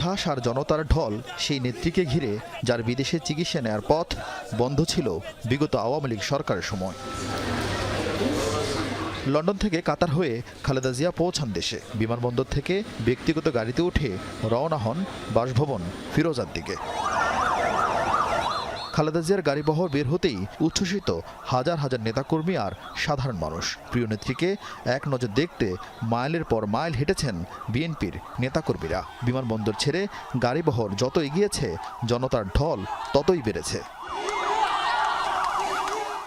উচ্ছ্বাস আর জনতার ঢল সেই নেত্রীকে ঘিরে, যার বিদেশে চিকিৎসা নেয়ার পথ বন্ধ ছিল বিগত আওয়ামী লীগ সরকারের সময়। লন্ডন থেকে কাতার হয়ে খালেদা জিয়া পৌঁছান দেশে। বিমানবন্দর থেকে ব্যক্তিগত গাড়িতে উঠে রওনা হন বাসভবন ফিরোজার দিকে। খালেদা জিয়ার গাড়িবহর বের হতেই উচ্ছ্বসিত হাজার হাজার নেতাকর্মী আর সাধারণ মানুষ। প্রিয় নেত্রীকে এক নজর দেখতে মাইলের পর মাইল হেঁটেছেন বিএনপির নেতাকর্মীরা। বিমানবন্দর ছেড়ে গাড়িবহর যত এগিয়েছে, জনতার ঢল ততই বেড়েছে।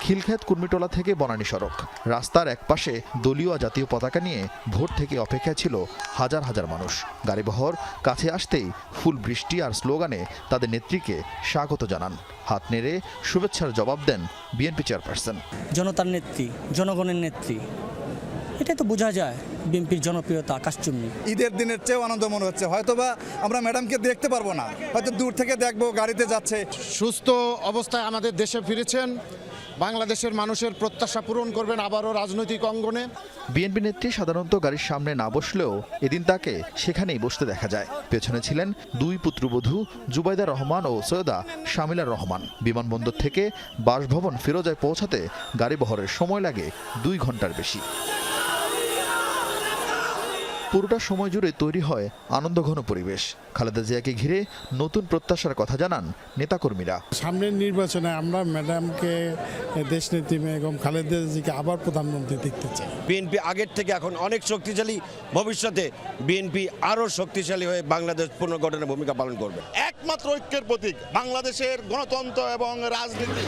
খিলক্ষেত কুর্মিটোলা থেকে বনানী সড়ক, রাস্তার একপাশে দলীয় জাতীয় পতাকা নিয়ে ভোর থেকে অপেক্ষায় ছিল হাজার হাজার মানুষ। গাড়িবহর কাছে আসতেই ফুল বৃষ্টি আর স্লোগানে তাদের নেত্রীকে স্বাগত জানান। হাত নেড়ে শুভেচ্ছার জবাব দেন বিএনপি চেয়ারপারসন। জনতার নেত্রী, জনগণের নেত্রী, এটাই তো বোঝা যায় বিএনপির জনপ্রিয়তা আকাশচুম্বী। ঈদের দিনের চেয়েও আনন্দ মনে হচ্ছে। হয়তোবা আমরা ম্যাডামকে দেখতে পারবো না, হয়তো দূর থেকে দেখবো, গাড়িতে যাচ্ছে। সুস্থ অবস্থায় আমাদের দেশে ফিরেছেন, বাংলাদেশের মানুষের প্রত্যাশা পূরণ করবেন আবারও রাজনৈতিক অঙ্গনে। বিএনপি নেত্রী সাধারণত গাড়ির সামনে না বসলেও এদিন তাকে সেখানেই বসতে দেখা যায়। পেছনে ছিলেন দুই পুত্রবধূ জুবাইদা রহমান ও সৈয়দা শামিলার রহমান। বিমানবন্দর থেকে বাসভবন ফিরোজায় পৌঁছাতে গাড়িবহরের সময় লাগে 2 ঘন্টার বেশি। পুরোটা সময় জুড়ে তৈরি হয় আনন্দঘন পরিবেশ। খালেদা জিয়াকে ঘিরে নতুন প্রত্যাশার কথা জানান নেতাকর্মীরা। সামনের নির্বাচনে আমরা ম্যাডামকে, দেশনেত্রী বেগম খালেদা জিয়াকে আবার প্রধানমন্ত্রী দেখতে চাই। বিএনপি আগের থেকে এখন অনেক শক্তিশালী, ভবিষ্যতে বিএনপি আরও শক্তিশালী হয়ে বাংলাদেশ পুনর্গঠনের ভূমিকা পালন করবে। একমাত্র ঐক্যের প্রতীক বাংলাদেশের গণতন্ত্র এবং রাজনীতি।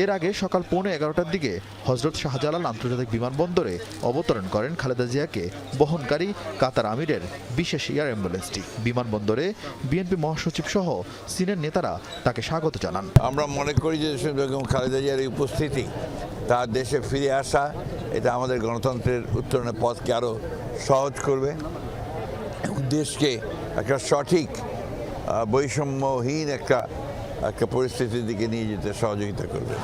এর আগে সকাল 11:15টার দিকে হজরত শাহজালাল আন্তর্জাতিক বিমানবন্দরে অবতরণ করেন খালেদা জিয়াকে বহনকারী কাতার আমিরের বিশেষ এয়ার অ্যাম্বুলেন্সটি। বিমানবন্দরে বিএনপি মহাসচিব সহ সিনিয়র নেতারা তাকে স্বাগত জানান। আমরা মনে করি যে বেগম খালেদা জিয়ার এই উপস্থিতি, তার দেশে ফিরে আসা, এটা আমাদের গণতন্ত্রের উত্তরণের পথকে আরও সহজ করবে এবং দেশকে একটা সঠিক বৈষম্যহীন একটা পরিস্থিতির দিকে নিয়ে যেতে সহযোগিতা করবে।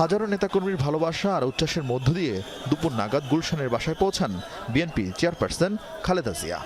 হাজারো নেতাকর্মীর ভালোবাসা আর উচ্ছ্বাসের মধ্য দিয়ে দুপুর নাগাদ গুলশানের বাসায় পৌঁছান বিএনপি চেয়ারপারসন খালেদা জিয়া।